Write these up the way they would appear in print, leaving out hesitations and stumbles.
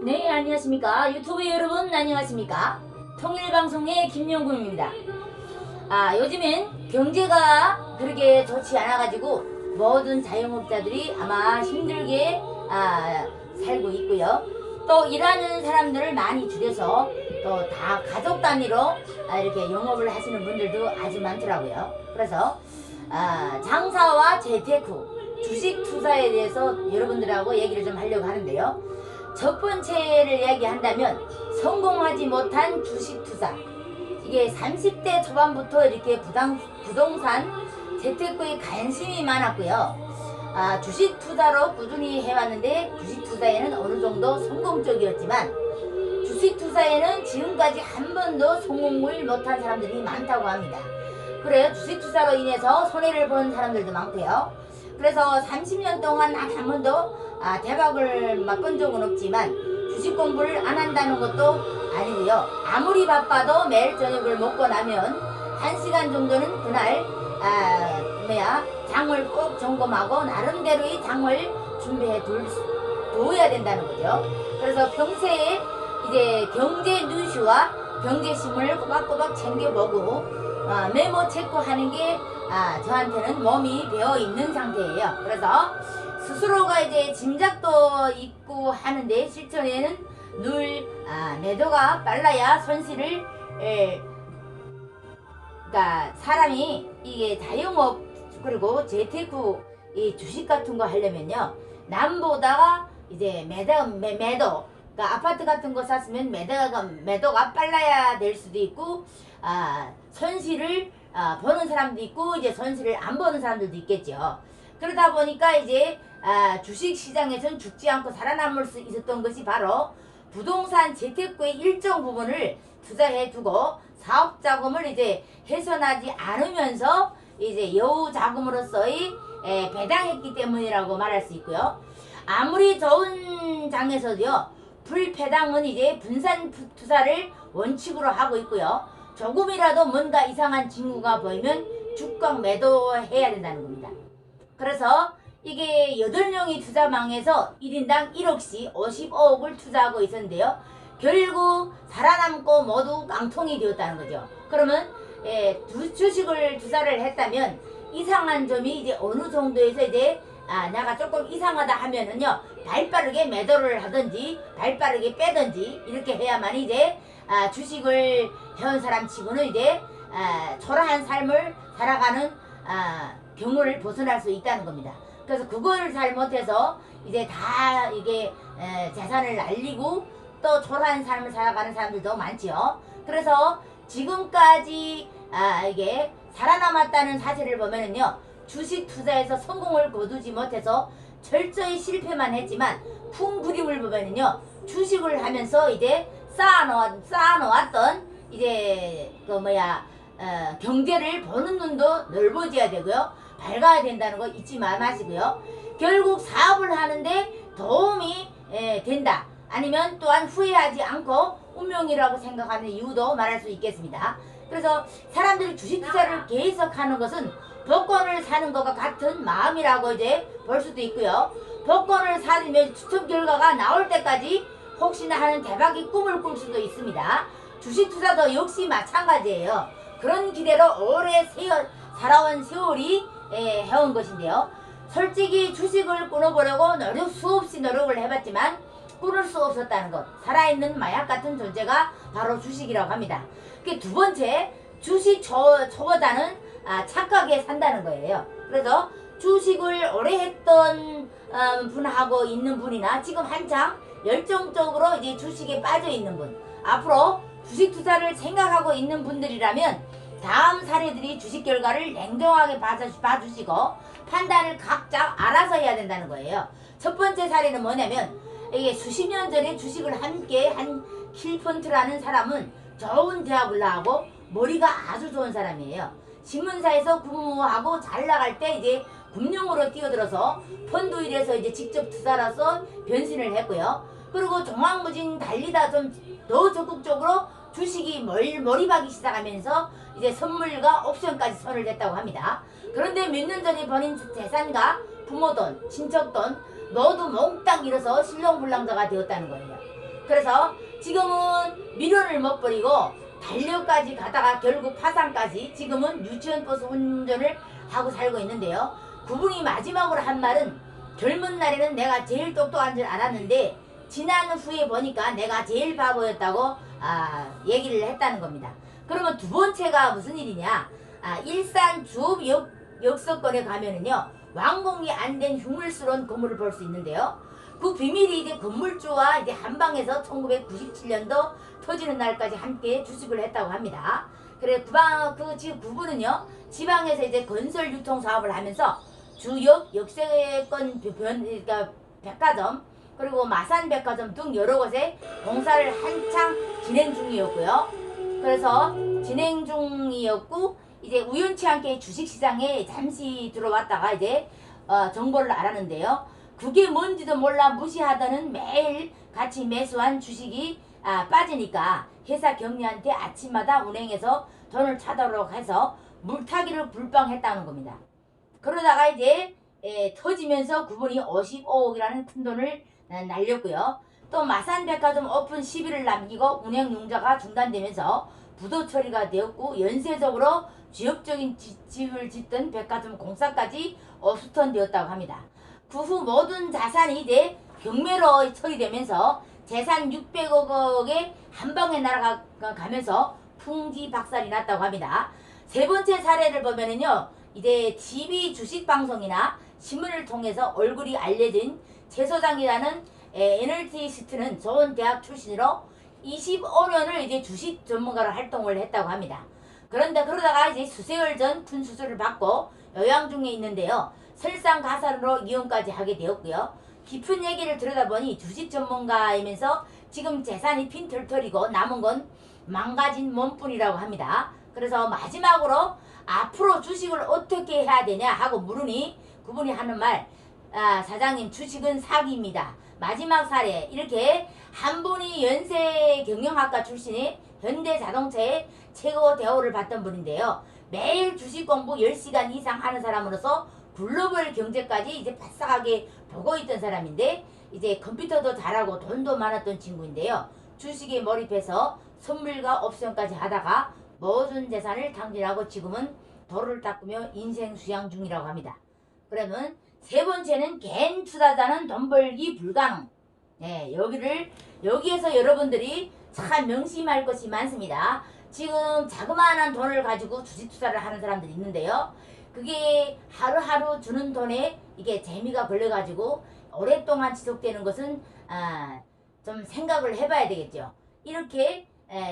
네, 안녕하십니까. 유튜브 여러분 안녕하십니까. 통일방송의 김영군입니다. 요즘엔 경제가 그렇게 좋지 않아가지고 모든 자영업자들이 아마 힘들게 살고 있고요. 또 일하는 사람들을 많이 줄여서 또 다 가족 단위로 이렇게 영업을 하시는 분들도 아주 많더라고요. 그래서 장사와 재테크, 주식 투자에 대해서 여러분들하고 얘기를 좀 하려고 하는데요. 첫 번째를 이야기한다면 성공하지 못한 주식 투자. 이게 30대 초반부터 이렇게 부동산 재테크에 관심이 많았고요. 주식 투자로 꾸준히 해왔는데 주식 투자에는 어느 정도 성공적이었지만 주식 투자에는 지금까지 한 번도 성공을 못한 사람들이 많다고 합니다. 그래요. 주식 투자로 인해서 손해를 본 사람들도 많고요. 그래서 30년 동안 한 번도 대박을 맛본 적은 없지만 주식 공부를 안 한다는 것도 아니고요. 아무리 바빠도 매일 저녁을 먹고 나면 1시간 정도는 그날 장을 꼭 점검하고 나름대로의 장을 준비해 둬야 된다는 거죠. 그래서 평소에 이제 경제 뉴스와 경제신문을 꼬박꼬박 챙겨보고 메모 체크하는 게 저한테는 몸이 배어 있는 상태예요. 그래서 스스로가 이제 짐작도 있고 하는데 실전에는 늘 매도가 빨라야 손실을 그러니까 사람이 이게 자영업 그리고 재테크 이 주식 같은 거 하려면요 남보다가 이제 매도 그러니까 아파트 같은 거 샀으면 매도가 빨라야 될 수도 있고 손실을 버는 사람도 있고 이제 손실을 안 버는 사람들도 있겠죠. 그러다 보니까 이제 주식 시장에서는 죽지 않고 살아남을 수 있었던 것이 바로 부동산 재테크의 일정 부분을 투자해 두고 사업 자금을 이제 훼손하지 않으면서 이제 여우 자금으로서의 배당했기 때문이라고 말할 수 있고요. 아무리 좋은 장에서도요 불배당은 이제 분산 투자를 원칙으로 하고 있고요. 조금이라도 뭔가 이상한 징후가 보이면 주가 매도해야 된다는 겁니다. 그래서 이게 8명이 투자망에서 1인당 1억씩 55억을 투자하고 있었는데요. 결국 살아남고 모두 깡통이 되었다는 거죠. 그러면 주식을 투자를 했다면 이상한 점이 이제 어느 정도에서 이제 내가 조금 이상하다 하면은요 발빠르게 매도를 하든지 발빠르게 빼든지 이렇게 해야만 이제 주식을 해온 사람 치고는 이제 초라한 삶을 살아가는 경우를 벗어날 수 있다는 겁니다. 그래서 그거를 잘못해서 이제 다 이게 재산을 날리고 또 초라한 삶을 살아가는 사람들도 많지요. 그래서 지금까지 이게 살아남았다는 사실을 보면은요 주식 투자에서 성공을 거두지 못해서 철저히 실패만 했지만 큰 그림을 보면은요 주식을 하면서 이제 쌓아놓았던 이제 경제를 보는 눈도 넓어져야 되고요 밝아야 된다는 거 잊지 마시고요. 결국 사업을 하는데 도움이 된다 아니면 또한 후회하지 않고 운명이라고 생각하는 이유도 말할 수 있겠습니다. 그래서 사람들이 주식 투자를 계속하는 것은 복권을 사는 것과 같은 마음이라고 이제 볼 수도 있고요. 복권을 사면 추첨 결과가 나올 때까지 혹시나 하는 대박의 꿈을 꿀 수도 있습니다. 주식 투자도 역시 마찬가지예요. 그런 기대로 오래 살아온 세월이 해온 것인데요. 솔직히 주식을 끊어보려고 수없이 노력을 해봤지만 끊을 수 없었다는 것. 살아있는 마약 같은 존재가 바로 주식이라고 합니다. 두 번째, 주식 초보자는 착하게 산다는 거예요. 그래서 주식을 오래 했던 분하고 있는 분이나 지금 한창 열정적으로 이제 주식에 빠져 있는 분, 앞으로 주식 투자를 생각하고 있는 분들이라면 다음 사례들이 주식 결과를 냉정하게 봐주시고 판단을 각자 알아서 해야 된다는 거예요. 첫 번째 사례는 뭐냐면 이게 수십 년 전에 주식을 함께 한 킬펀트라는 사람은 좋은 대학을 나오고 머리가 아주 좋은 사람이에요. 신문사에서 근무하고 잘 나갈 때 이제 금융으로 뛰어들어서 펀드 일에서 이제 직접 투자로서 변신을 했고요. 그리고 종횡무진 달리다 좀 더 적극적으로 주식이 몰입하기 시작하면서 이제 선물과 옵션까지 손을 댔다고 합니다. 그런데 몇 년 전에 버린 재산과 부모 돈, 친척 돈 모두 몽땅 잃어서 실롱불랑자가 되었다는 거예요. 그래서 지금은 미련을 못 버리고 달려까지 가다가 결국 파산까지 지금은 유치원버스 운전을 하고 살고 있는데요. 그분이 마지막으로 한 말은 젊은 날에는 내가 제일 똑똑한 줄 알았는데 지난 후에 보니까 내가 제일 바보였다고 얘기를 했다는 겁니다. 그러면 두 번째가 무슨 일이냐? 일산 주업 역서권에 가면은요, 완공이 안 된 흉물스러운 건물을 볼 수 있는데요. 그 비밀이 이제 건물주와 이제 한방에서 1997년도 터지는 날까지 함께 주식을 했다고 합니다. 그래 지금 그분은요, 지방에서 이제 건설 유통 사업을 하면서 주역 역세권 그러니까 백화점 그리고 마산백화점 등 여러 곳에 공사를 한창 진행 중이었고요. 그래서 진행 중이었고 이제 우연치 않게 주식시장에 잠시 들어왔다가 이제 정보를 알았는데요. 그게 뭔지도 몰라 무시하더는 매일 같이 매수한 주식이 빠지니까 회사 경리한테 아침마다 운행해서 돈을 찾아오라고 해서 물타기를 불방했다는 겁니다. 그러다가 이제 터지면서 그분이 55억이라는 큰 돈을 날렸고요. 또 마산백화점 오픈 10일을 남기고 운행 융자가 중단되면서 부도 처리가 되었고 연쇄적으로 지역적인 집을 짓던 백화점 공사까지 어수선되었다고 합니다. 그 후 모든 자산이 이제 경매로 처리되면서 재산 600억에 한 방에 날아가면서 풍지박살이 났다고 합니다. 세 번째 사례를 보면은요, 이제 TV 주식 방송이나 신문을 통해서 얼굴이 알려진 최 소장이라는 애널리스트는 좋은 대학 출신으로 25년을 이제 주식 전문가로 활동을 했다고 합니다. 그런데 그러다가 이제 수세월 전 큰 수술을 받고 요양 중에 있는데요. 설상가상으로 이혼까지 하게 되었고요. 깊은 얘기를 들여다보니 주식 전문가이면서 지금 재산이 빈털털이고 남은 건 망가진 몸뿐이라고 합니다. 그래서 마지막으로 앞으로 주식을 어떻게 해야 되냐 하고 물으니 그분이 하는 말, 사장님 주식은 사기입니다. 마지막 사례. 이렇게 한 분이 연세 경영학과 출신이 현대자동차의 최고 대우를 받던 분인데요. 매일 주식 공부 10시간 이상 하는 사람으로서 글로벌 경제까지 이제 바싹하게 보고 있던 사람인데 이제 컴퓨터도 잘하고 돈도 많았던 친구인데요. 주식에 몰입해서 선물과 옵션까지 하다가 모든 재산을 탕진하고 지금은 도를 닦으며 인생 수양 중이라고 합니다. 그러면 세 번째는 개인 투자자는 돈 벌기 불가능. 여기에서 여러분들이 참 명심할 것이 많습니다. 지금 자그마한 돈을 가지고 주식 투자를 하는 사람들이 있는데요. 그게 하루하루 주는 돈에 이게 재미가 걸려가지고 오랫동안 지속되는 것은 좀 생각을 해봐야 되겠죠. 이렇게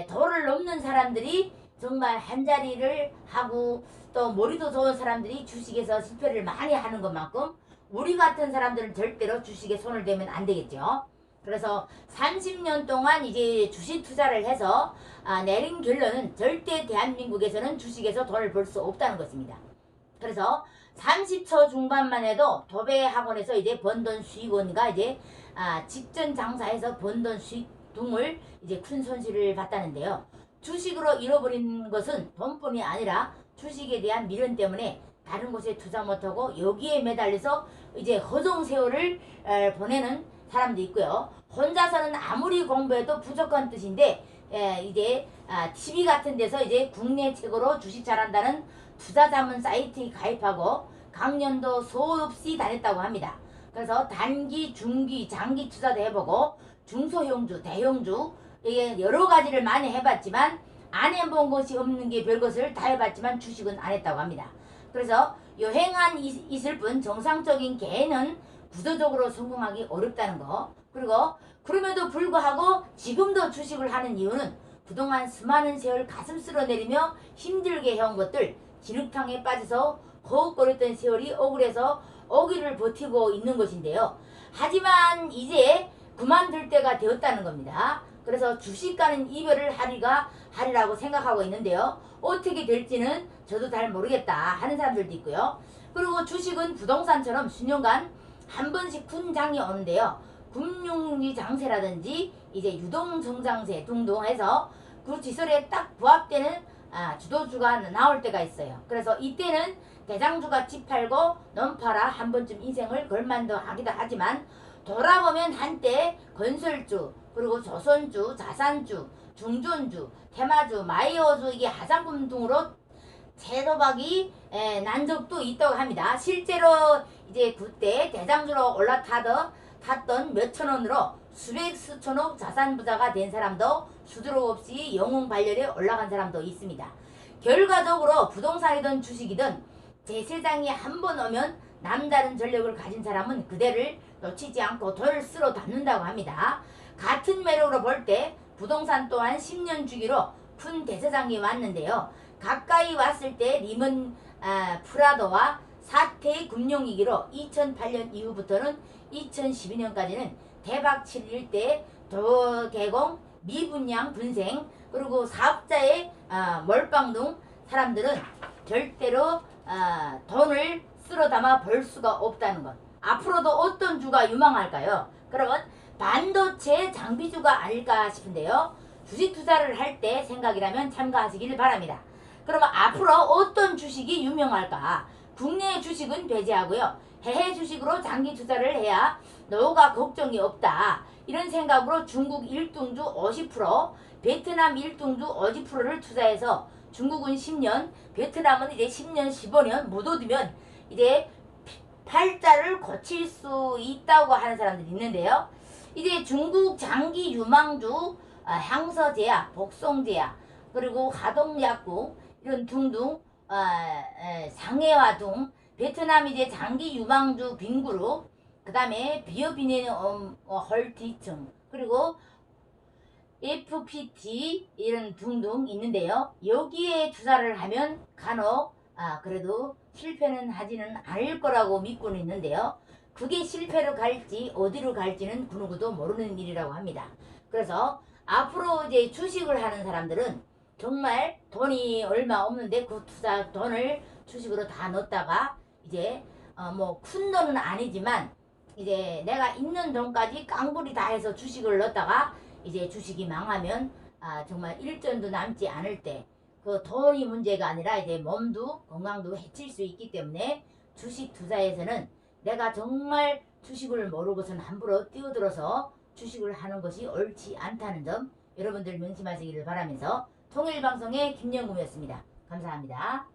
도를 넘는 사람들이 정말 한자리를 하고 또 머리도 좋은 사람들이 주식에서 실패를 많이 하는 것만큼 우리 같은 사람들은 절대로 주식에 손을 대면 안 되겠죠. 그래서 30년 동안 이제 주식 투자를 해서 내린 결론은 절대 대한민국에서는 주식에서 돈을 벌 수 없다는 것입니다. 그래서 30초 중반만 해도 도배 학원에서 이제 번 돈 수익원과 이제 직전 장사해서 번 돈 수익 등을 이제 큰 손실을 봤다는데요. 주식으로 잃어버린 것은 돈뿐이 아니라 주식에 대한 미련 때문에 다른 곳에 투자 못하고 여기에 매달려서 이제 허송 세월을 보내는 사람도 있고요. 혼자서는 아무리 공부해도 부족한 뜻인데 이제 TV 같은 데서 이제 국내 최고로 주식 잘한다는 투자 자문 사이트에 가입하고 강연도 수없이 다녔다고 합니다. 그래서 단기, 중기, 장기 투자도 해보고 중소형주, 대형주 이게 여러 가지를 많이 해봤지만 안 해본 것이 없는 게 별것을 다 해봤지만 주식은 안 했다고 합니다. 그래서 여행한 있을 뿐 정상적인 개인은 구조적으로 성공하기 어렵다는 거. 그리고 그럼에도 불구하고 지금도 주식을 하는 이유는 그동안 수많은 세월 가슴 쓸어내리며 힘들게 해온 것들 진흙탕에 빠져서 허우거렸던 세월이 억울해서 오기를 버티고 있는 것인데요. 하지만 이제 그만둘 때가 되었다는 겁니다. 그래서 주식과는 이별을 하리라고 생각하고 있는데요. 어떻게 될지는 저도 잘 모르겠다 하는 사람들도 있고요. 그리고 주식은 부동산처럼 수년간 한 번씩 분장이 오는데요. 금융위 장세라든지 이제 유동성장세 등등 해서 그 지설에 딱 부합되는 주도주가 나올 때가 있어요. 그래서 이때는 대장주가 집 팔고 넘 팔아 한 번쯤 인생을 걸만도 하기도 하지만 돌아보면 한때 건설주, 그리고 조선주, 자산주, 중전주, 테마주, 마이어주 이게 하상품 등으로 재도박이 난 적도 있다고 합니다. 실제로 이제 그때 대장주로 탔던 몇천 원으로 수백 수천억 자산 부자가 된 사람도 수두룩 없이 영웅 발열에 올라간 사람도 있습니다. 결과적으로 부동산이든 주식이든 제세장이 한 번 오면 남다른 전력을 가진 사람은 그대를 놓치지 않고 돌을 쓸어 담는다고 합니다. 같은 매력으로 볼 때 부동산 또한 10년 주기로 큰 대세장이 왔는데요. 가까이 왔을 때 리먼 프라더와 사태 금융위기로 2008년 이후부터는 2012년까지는 대박 칠 일대 도개공 미분양 분생 그리고 사업자의 몰빵 등 사람들은 절대로 돈을 쓸어 담아 벌 수가 없다는 것. 앞으로도 어떤 주가 유망할까요? 그러면 반도체 장비주가 아닐까 싶은데요. 주식 투자를 할 때 생각이라면 참가하시길 바랍니다. 그러면 앞으로 어떤 주식이 유명할까? 국내 주식은 배제하고요. 해외 주식으로 장기 투자를 해야 노후가 걱정이 없다. 이런 생각으로 중국 1등주 50%, 베트남 1등주 50%를 투자해서 중국은 10년, 베트남은 이제 10년, 15년 못 얻으면 이제 팔자를 고칠 수 있다고 하는 사람들이 있는데요. 이제 중국 장기 유망주 향서제약, 복송제약, 그리고 가동약국 이런 등등 상해와 등 베트남 이제 장기 유망주 빙그룹 그 다음에 비어비네는 헐티층 그리고 FPT 이런 등등 있는데요. 여기에 투자를 하면 간혹 그래도 실패는 하지는 않을 거라고 믿고는 있는데요. 그게 실패로 갈지 어디로 갈지는 그 누구도 모르는 일이라고 합니다. 그래서 앞으로 이제 주식을 하는 사람들은 정말 돈이 얼마 없는데 그 투자 돈을 주식으로 다 넣었다가 이제 뭐 큰 돈은 아니지만 이제 내가 있는 돈까지 깡부리 다 해서 주식을 넣었다가 이제 주식이 망하면 정말 일전도 남지 않을 때 그 돈이 문제가 아니라 이제 몸도 건강도 해칠 수 있기 때문에 주식 투자에서는 내가 정말 주식을 모르고선 함부로 뛰어들어서 주식을 하는 것이 옳지 않다는 점 여러분들 명심하시기를 바라면서 통일방송의 김영금이었습니다. 감사합니다.